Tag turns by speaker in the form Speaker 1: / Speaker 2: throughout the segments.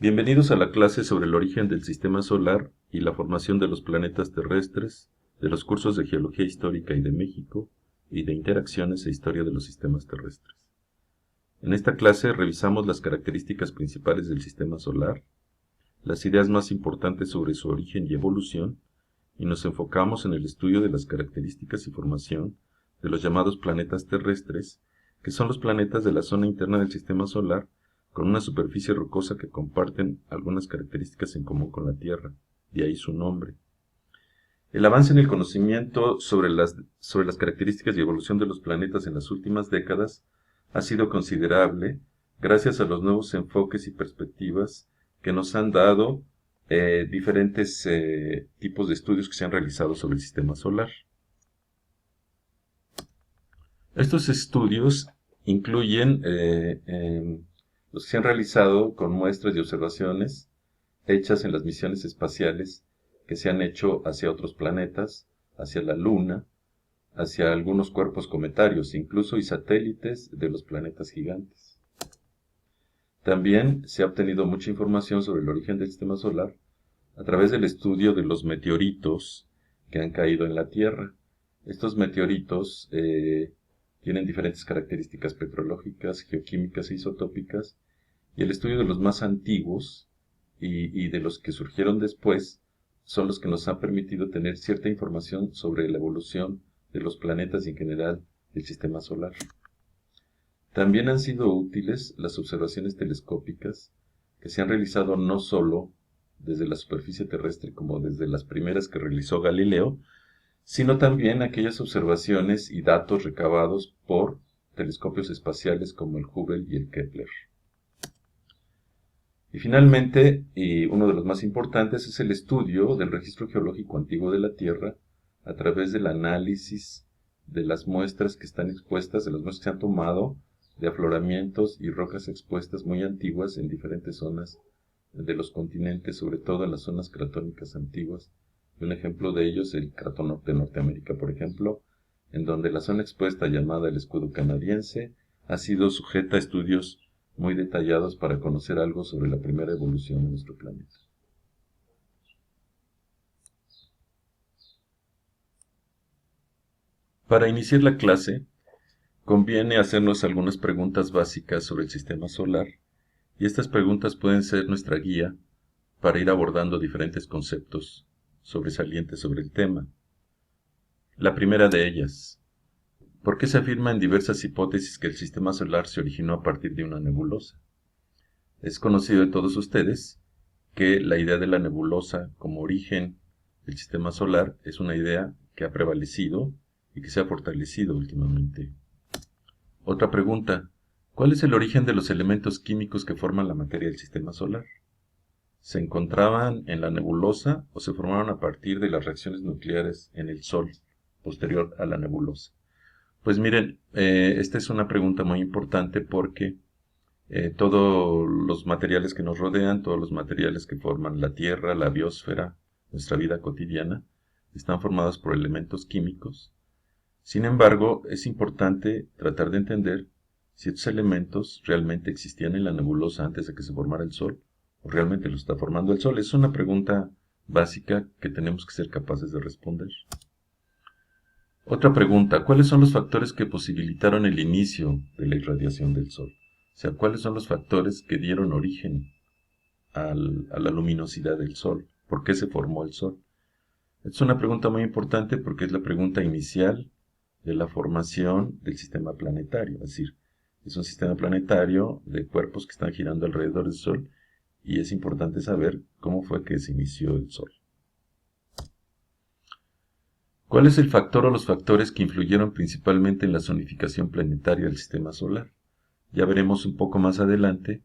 Speaker 1: Bienvenidos a la clase sobre el origen del sistema solar y la formación de los planetas terrestres, de los cursos de Geología Histórica y de México, y de Interacciones e Historia de los Sistemas Terrestres. En esta clase revisamos las características principales del sistema solar, las ideas más importantes sobre su origen y evolución, y nos enfocamos en el estudio de las características y formación de los llamados planetas terrestres, que son los planetas de la zona interna del sistema solar, con una superficie rocosa que comparten algunas características en común con la Tierra, de ahí su nombre. El avance en el conocimiento sobre las características y evolución de los planetas en las últimas décadas ha sido considerable gracias a los nuevos enfoques y perspectivas que nos han dado diferentes tipos de estudios que se han realizado sobre el sistema solar. Estos estudios incluyen los que se han realizado con muestras y observaciones hechas en las misiones espaciales que se han hecho hacia otros planetas, hacia la Luna, hacia algunos cuerpos cometarios, incluso y satélites de los planetas gigantes. También se ha obtenido mucha información sobre el origen del sistema solar a través del estudio de los meteoritos que han caído en la Tierra. Estos meteoritos tienen diferentes características petrológicas, geoquímicas e isotópicas, y el estudio de los más antiguos y de los que surgieron después son los que nos han permitido tener cierta información sobre la evolución de los planetas y en general del sistema solar. También han sido útiles las observaciones telescópicas que se han realizado no solo desde la superficie terrestre como desde las primeras que realizó Galileo, sino también aquellas observaciones y datos recabados por telescopios espaciales como el Hubble y el Kepler. Y finalmente, y uno de los más importantes, es el estudio del registro geológico antiguo de la Tierra a través del análisis de las muestras que están expuestas, de las muestras que se han tomado de afloramientos y rocas expuestas muy antiguas en diferentes zonas de los continentes, sobre todo en las zonas cratónicas antiguas. Un ejemplo de ello es el Cratón de Norteamérica, por ejemplo, en donde la zona expuesta llamada el escudo canadiense ha sido sujeta a estudios muy detallados para conocer algo sobre la primera evolución de nuestro planeta. Para iniciar la clase, conviene hacernos algunas preguntas básicas sobre el sistema solar, y estas preguntas pueden ser nuestra guía para ir abordando diferentes conceptos sobresalientes sobre el tema. La primera de ellas: ¿por qué se afirma en diversas hipótesis que el sistema solar se originó a partir de una nebulosa? Es conocido de todos ustedes que la idea de la nebulosa como origen del sistema solar es una idea que ha prevalecido y que se ha fortalecido últimamente. Otra pregunta: ¿cuál es el origen de los elementos químicos que forman la materia del sistema solar? ¿Se encontraban en la nebulosa o se formaron a partir de las reacciones nucleares en el Sol posterior a la nebulosa? Pues miren, esta es una pregunta muy importante porque todos los materiales que nos rodean, todos los materiales que forman la Tierra, la biosfera, nuestra vida cotidiana, están formados por elementos químicos. Sin embargo, es importante tratar de entender si estos elementos realmente existían en la nebulosa antes de que se formara el Sol, o realmente lo está formando el Sol. Es una pregunta básica que tenemos que ser capaces de responder. Otra pregunta: ¿cuáles son los factores que posibilitaron el inicio de la irradiación del Sol? O sea, ¿cuáles son los factores que dieron origen a la luminosidad del Sol? ¿Por qué se formó el Sol? Es una pregunta muy importante porque es la pregunta inicial de la formación del sistema planetario. Es decir, es un sistema planetario de cuerpos que están girando alrededor del Sol y es importante saber cómo fue que se inició el Sol. ¿Cuál es el factor o los factores que influyeron principalmente en la zonificación planetaria del sistema solar? Ya veremos un poco más adelante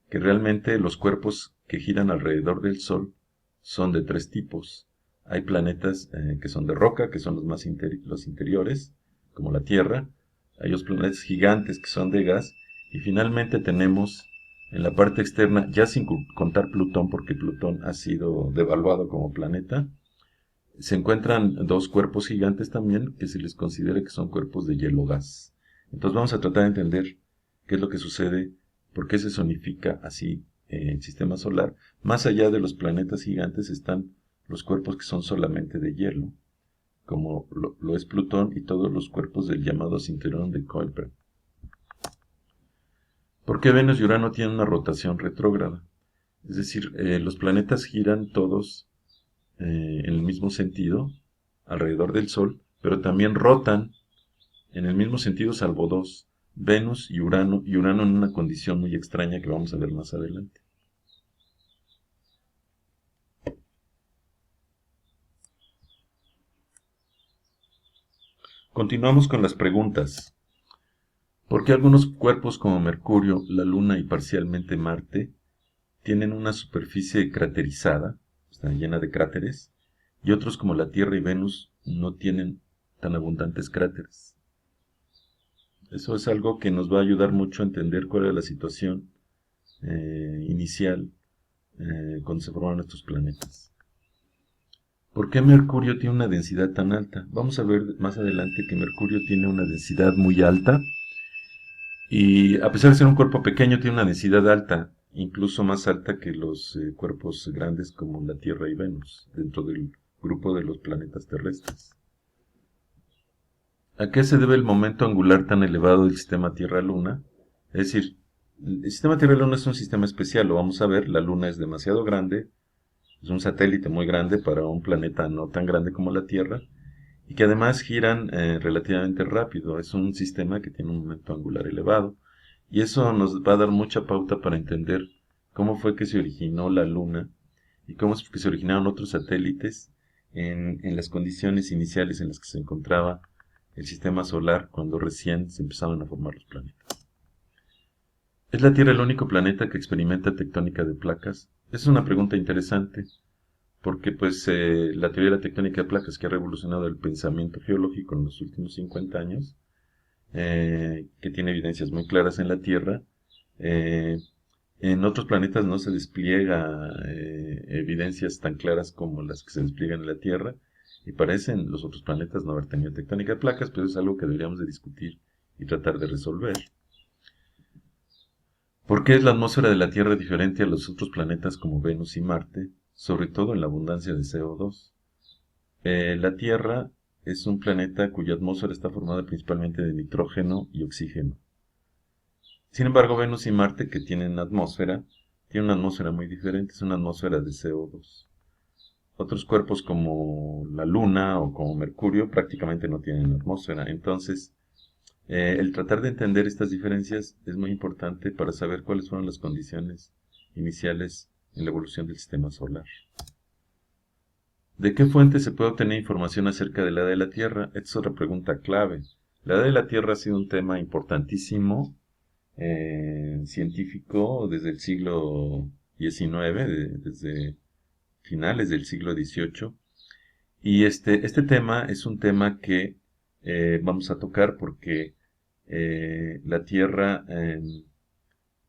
Speaker 1: que realmente los cuerpos que giran alrededor del Sol son de tres tipos. Hay planetas que son de roca, que son los interiores, como la Tierra. Hay los planetas gigantes que son de gas. Y finalmente tenemos en la parte externa, ya sin contar Plutón, porque Plutón ha sido devaluado como planeta, se encuentran dos cuerpos gigantes también que se les considera que son cuerpos de hielo gas. Entonces vamos a tratar de entender qué es lo que sucede, por qué se zonifica así el sistema solar, más allá de los planetas gigantes están los cuerpos que son solamente de hielo, como lo es Plutón y todos los cuerpos del llamado cinturón de Kuiper. ¿Por qué Venus y Urano tienen una rotación retrógrada? Es decir, los planetas giran todos en el mismo sentido alrededor del Sol, pero también rotan en el mismo sentido salvo dos, Venus y Urano en una condición muy extraña que vamos a ver más adelante. Continuamos con las preguntas. ¿Por qué algunos cuerpos como Mercurio, la Luna y parcialmente Marte tienen una superficie craterizada, está llena de cráteres, y otros como la Tierra y Venus no tienen tan abundantes cráteres? Eso es algo que nos va a ayudar mucho a entender cuál era la situación inicial cuando se formaron estos planetas. ¿Por qué Mercurio tiene una densidad tan alta? Vamos a ver más adelante que Mercurio tiene una densidad muy alta y a pesar de ser un cuerpo pequeño tiene una densidad alta, incluso más alta que los cuerpos grandes como la Tierra y Venus, dentro del grupo de los planetas terrestres. ¿A qué se debe el momento angular tan elevado del sistema Tierra-Luna? Es decir, el sistema Tierra-Luna es un sistema especial, lo vamos a ver, la Luna es demasiado grande, es un satélite muy grande para un planeta no tan grande como la Tierra, y que además giran relativamente rápido. Es un sistema que tiene un momento angular elevado, y eso nos va a dar mucha pauta para entender cómo fue que se originó la Luna y cómo es que se originaron otros satélites en las condiciones iniciales en las que se encontraba el sistema solar cuando recién se empezaban a formar los planetas. ¿Es la Tierra el único planeta que experimenta tectónica de placas? Es una pregunta interesante, porque pues la teoría de la tectónica de placas que ha revolucionado el pensamiento geológico en los últimos 50 años, que tiene evidencias muy claras en la Tierra, en otros planetas no se despliega evidencias tan claras como las que se despliegan en la Tierra, y parecen los otros planetas no haber tenido tectónica de placas, pero es algo que deberíamos de discutir y tratar de resolver. ¿Por qué es la atmósfera de la Tierra diferente a los otros planetas como Venus y Marte, sobre todo en la abundancia de CO2? La Tierra es un planeta cuya atmósfera está formada principalmente de nitrógeno y oxígeno. Sin embargo, Venus y Marte, que tienen una atmósfera muy diferente, es una atmósfera de CO2. Otros cuerpos como la Luna o como Mercurio prácticamente no tienen atmósfera. Entonces, el tratar de entender estas diferencias es muy importante para saber cuáles fueron las condiciones iniciales en la evolución del sistema solar. ¿De qué fuente se puede obtener información acerca de la edad de la Tierra? Esta es otra pregunta clave. La edad de la Tierra ha sido un tema importantísimo científico desde el siglo XIX, desde finales del siglo XVIII. Y este tema es un tema que vamos a tocar porque la Tierra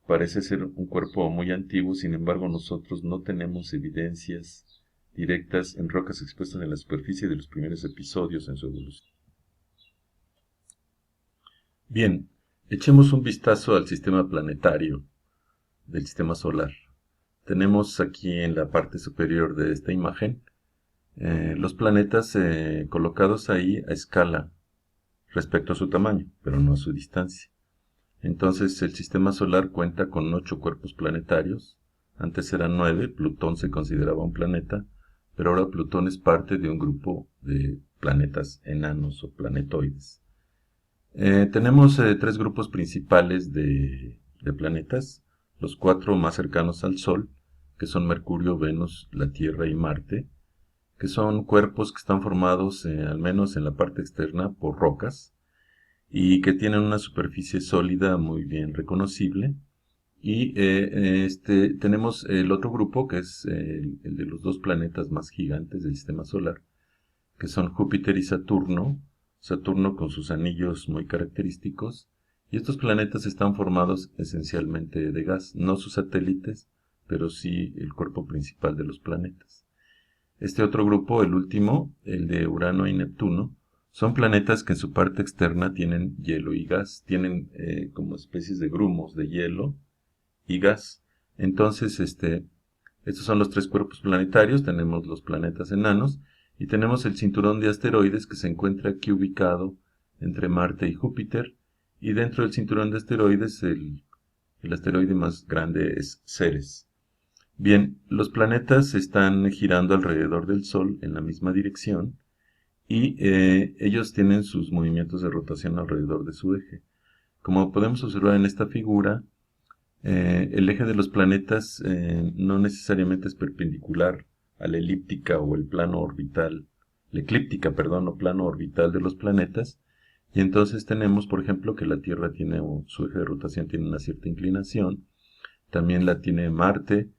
Speaker 1: parece ser un cuerpo muy antiguo, sin embargo nosotros no tenemos evidencias directas en rocas expuestas en la superficie de los primeros episodios en su evolución. Bien, echemos un vistazo al sistema planetario del sistema solar. Tenemos aquí en la parte superior de esta imagen los planetas colocados ahí a escala respecto a su tamaño, pero no a su distancia. Entonces el sistema solar cuenta con 8 cuerpos planetarios. Antes eran 9, Plutón se consideraba un planeta, pero ahora Plutón es parte de un grupo de planetas enanos o planetoides. Tenemos 3 grupos principales de planetas, los 4 más cercanos al Sol, que son Mercurio, Venus, la Tierra y Marte, que son cuerpos que están formados, al menos en la parte externa, por rocas, y que tienen una superficie sólida muy bien reconocible. Y tenemos el otro grupo, que es el de los 2 planetas más gigantes del sistema solar, que son Júpiter y Saturno, Saturno con sus anillos muy característicos, y estos planetas están formados esencialmente de gas, no sus satélites, pero sí el cuerpo principal de los planetas. Este otro grupo, el último, el de Urano y Neptuno, son planetas que en su parte externa tienen hielo y gas, tienen como especies de grumos de hielo y gas, Entonces, estos son los tres cuerpos planetarios, tenemos los planetas enanos y tenemos el cinturón de asteroides que se encuentra aquí ubicado entre Marte y Júpiter, y dentro del cinturón de asteroides el asteroide más grande es Ceres. Bien, los planetas están girando alrededor del Sol en la misma dirección y ellos tienen sus movimientos de rotación alrededor de su eje. Como podemos observar en esta figura, el eje de los planetas no necesariamente es perpendicular a la elíptica o el plano orbital, la eclíptica, perdón, o plano orbital de los planetas, y entonces tenemos, por ejemplo, que la Tierra tiene, o su eje de rotación tiene una cierta inclinación, también la tiene Marte,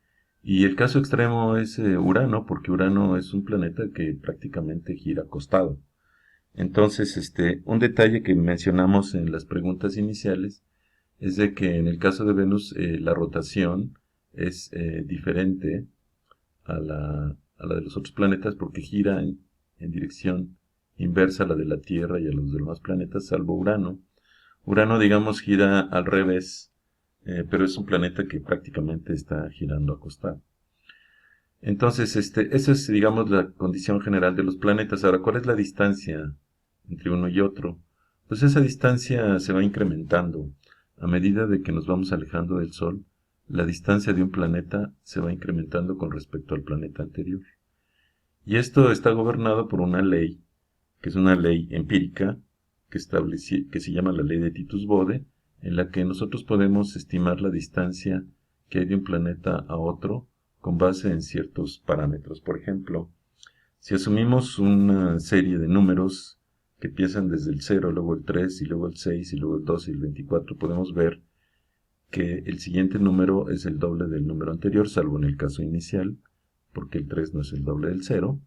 Speaker 1: y el caso extremo es Urano, porque Urano es un planeta que prácticamente gira acostado. Entonces, un detalle que mencionamos en las preguntas iniciales es de que en el caso de Venus la rotación es diferente a la de los otros planetas porque gira en dirección inversa a la de la Tierra y a los demás planetas, salvo Urano. Urano, digamos, gira al revés, pero es un planeta que prácticamente está girando acostado. Entonces, esa es, digamos, la condición general de los planetas. Ahora, ¿cuál es la distancia entre uno y otro? Pues esa distancia se va incrementando. A medida de que nos vamos alejando del Sol, la distancia de un planeta se va incrementando con respecto al planeta anterior. Y esto está gobernado por una ley, que es una ley empírica, que se llama la ley de Titus-Bode, en la que nosotros podemos estimar la distancia que hay de un planeta a otro con base en ciertos parámetros. Por ejemplo, si asumimos una serie de números que empiezan desde el 0, luego el 3, y luego el 6, y luego el 2 y el 24, podemos ver que el siguiente número es el doble del número anterior, salvo en el caso inicial, porque el 3 no es el doble del 0.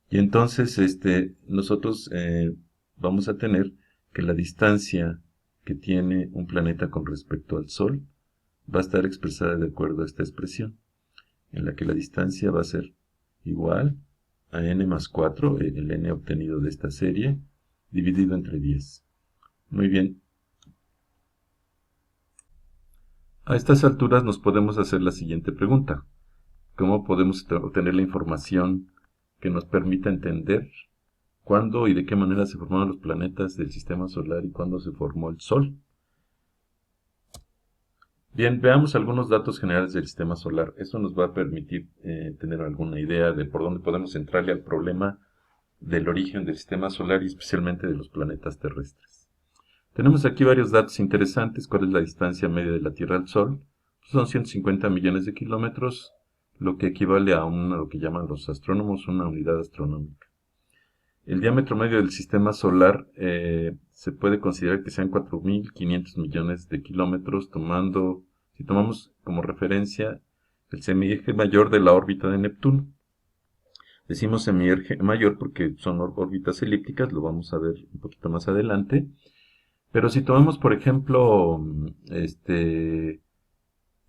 Speaker 1: Y entonces nosotros vamos a tener que la distancia que tiene un planeta con respecto al Sol va a estar expresada de acuerdo a esta expresión, en la que la distancia va a ser igual a n más 4, el n obtenido de esta serie, dividido entre 10. Muy bien. A estas alturas nos podemos hacer la siguiente pregunta. ¿Cómo podemos obtener la información que nos permita entender cuándo y de qué manera se formaron los planetas del Sistema Solar y cuándo se formó el Sol? Bien, veamos algunos datos generales del Sistema Solar. Eso nos va a permitir tener alguna idea de por dónde podemos entrarle al problema del origen del Sistema Solar y especialmente de los planetas terrestres. Tenemos aquí varios datos interesantes. ¿Cuál es la distancia media de la Tierra al Sol? Pues son 150 millones de kilómetros, lo que equivale a lo que llaman los astrónomos una unidad astronómica. El diámetro medio del Sistema Solar se puede considerar que sean 4.500 millones de kilómetros, si tomamos como referencia el semieje mayor de la órbita de Neptuno. Decimos semieje mayor porque son órbitas elípticas, lo vamos a ver un poquito más adelante. Pero si tomamos, por ejemplo,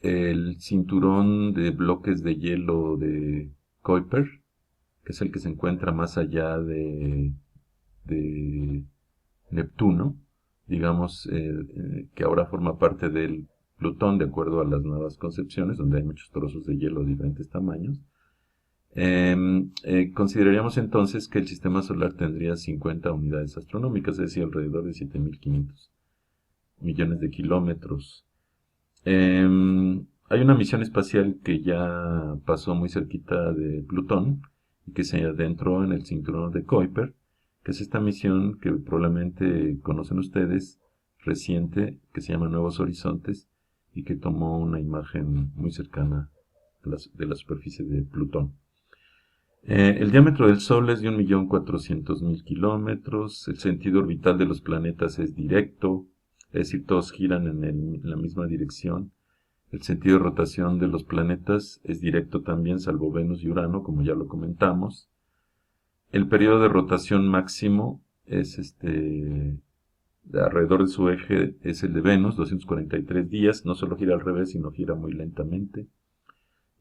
Speaker 1: el cinturón de bloques de hielo de Kuiper, que es el que se encuentra más allá de Neptuno, digamos que ahora forma parte del Plutón, de acuerdo a las nuevas concepciones, donde hay muchos trozos de hielo de diferentes tamaños. Consideraríamos entonces que el sistema solar tendría 50 unidades astronómicas, es decir, alrededor de 7.500 millones de kilómetros. Hay una misión espacial que ya pasó muy cerquita de Plutón y que se adentró en el cinturón de Kuiper, que es esta misión que probablemente conocen ustedes, reciente, que se llama Nuevos Horizontes y que tomó una imagen muy cercana de la superficie de Plutón. El diámetro del Sol es de 1.400.000 kilómetros, el sentido orbital de los planetas es directo, es decir, todos giran en la misma dirección. El sentido de rotación de los planetas es directo también, salvo Venus y Urano, como ya lo comentamos. El periodo de rotación máximo es alrededor de su eje es el de Venus, 243 días, no solo gira al revés, sino gira muy lentamente.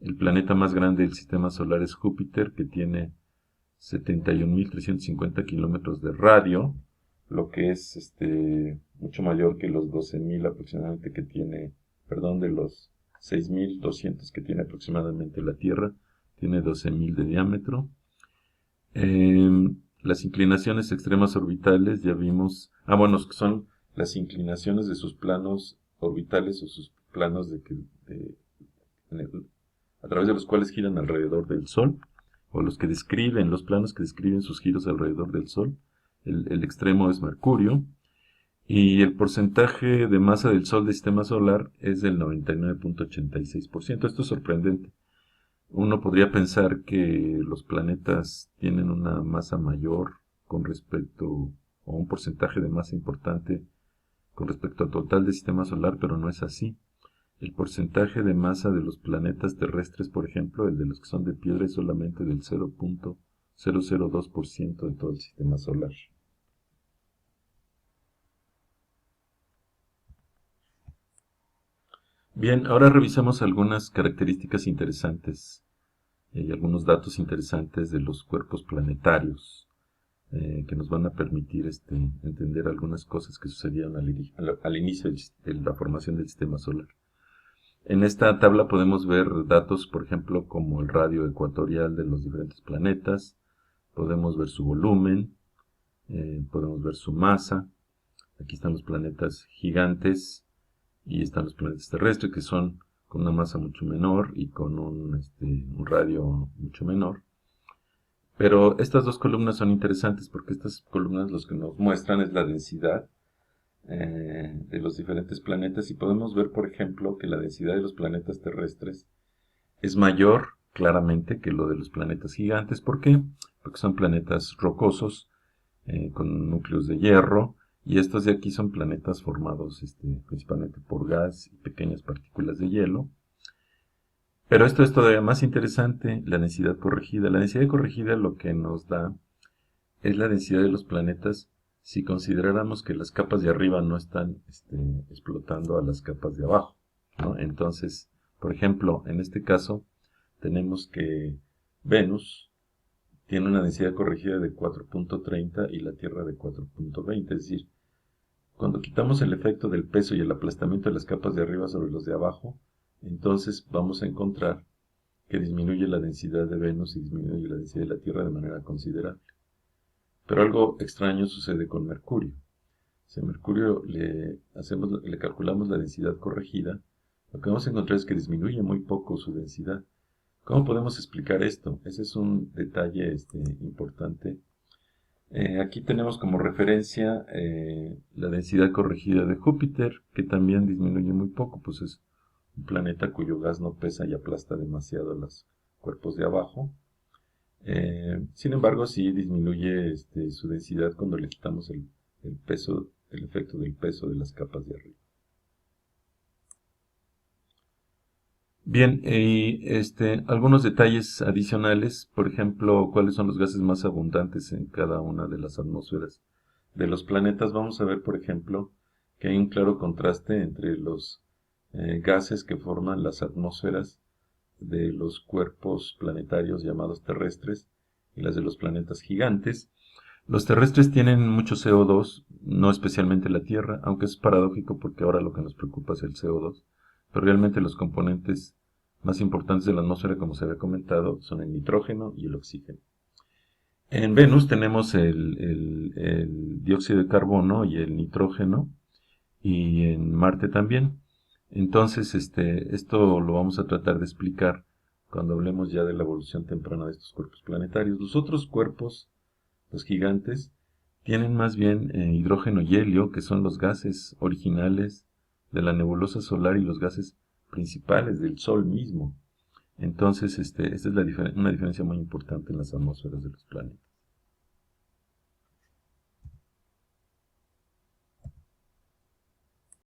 Speaker 1: El planeta más grande del sistema solar es Júpiter, que tiene 71.350 kilómetros de radio, lo que es mucho mayor que los 12.000 aproximadamente que tiene, perdón, de los 6.200 que tiene aproximadamente la Tierra, tiene 12.000 de diámetro. Las inclinaciones extremas orbitales, ya vimos, bueno, son las inclinaciones de sus planos orbitales o sus planos a través de los cuales giran alrededor del Sol, o los planos que describen sus giros alrededor del Sol. El extremo es Mercurio, y el porcentaje de masa del Sol del sistema solar es del 99.86%. Esto es sorprendente. Uno podría pensar que los planetas tienen una masa mayor con respecto, o un porcentaje de masa importante con respecto al total del sistema solar, pero no es así. El porcentaje de masa de los planetas terrestres, por ejemplo, el de los que son de piedra, es solamente del 0.002% de todo el sistema solar. Bien, ahora revisamos algunas características interesantes y algunos datos interesantes de los cuerpos planetarios que nos van a permitir entender algunas cosas que sucedieron al inicio de la formación del sistema solar. En esta tabla podemos ver datos, por ejemplo, como el radio ecuatorial de los diferentes planetas, podemos ver su volumen, podemos ver su masa. Aquí están los planetas gigantes y están los planetas terrestres, que son con una masa mucho menor y con un radio mucho menor. Pero estas dos columnas son interesantes porque estas columnas lo que nos muestran es la densidad de los diferentes planetas, y podemos ver, por ejemplo, que la densidad de los planetas terrestres es mayor claramente que lo de los planetas gigantes. ¿Por qué? Porque son planetas rocosos con núcleos de hierro, y estos de aquí son planetas formados principalmente por gas y pequeñas partículas de hielo. Pero esto es todavía más interesante, la densidad corregida. La densidad corregida lo que nos da es la densidad de los planetas si consideráramos que las capas de arriba no están explotando a las capas de abajo, ¿no? Entonces, por ejemplo, en este caso tenemos que Venus tiene una densidad corregida de 4.30 y la Tierra de 4.20, es decir, cuando quitamos el efecto del peso y el aplastamiento de las capas de arriba sobre los de abajo, entonces vamos a encontrar que disminuye la densidad de Venus y disminuye la densidad de la Tierra de manera considerable. Pero algo extraño sucede con Mercurio. Si a Mercurio le calculamos la densidad corregida, lo que vamos a encontrar es que disminuye muy poco su densidad. ¿Cómo podemos explicar esto? Ese es un detalle importante. Aquí tenemos como referencia la densidad corregida de Júpiter, que también disminuye muy poco, pues es un planeta cuyo gas no pesa y aplasta demasiado los cuerpos de abajo. Sin embargo, sí disminuye su densidad cuando le quitamos el efecto del peso de las capas de arriba. Bien, algunos detalles adicionales, por ejemplo, cuáles son los gases más abundantes en cada una de las atmósferas de los planetas. Vamos a ver, por ejemplo, que hay un claro contraste entre los gases que forman las atmósferas de los cuerpos planetarios llamados terrestres y las de los planetas gigantes. Los terrestres tienen mucho CO2, no especialmente la Tierra, aunque es paradójico porque ahora lo que nos preocupa es el CO2, pero realmente los componentes más importantes de la atmósfera, como se había comentado, son el nitrógeno y el oxígeno. En Venus tenemos el dióxido de carbono y el nitrógeno, y en Marte también. Entonces, esto lo vamos a tratar de explicar cuando hablemos ya de la evolución temprana de estos cuerpos planetarios. Los otros cuerpos, los gigantes, tienen más bien hidrógeno y helio, que son los gases originales de la nebulosa solar y los gases principales del Sol mismo. Entonces, esta es una diferencia muy importante en las atmósferas de los planetas.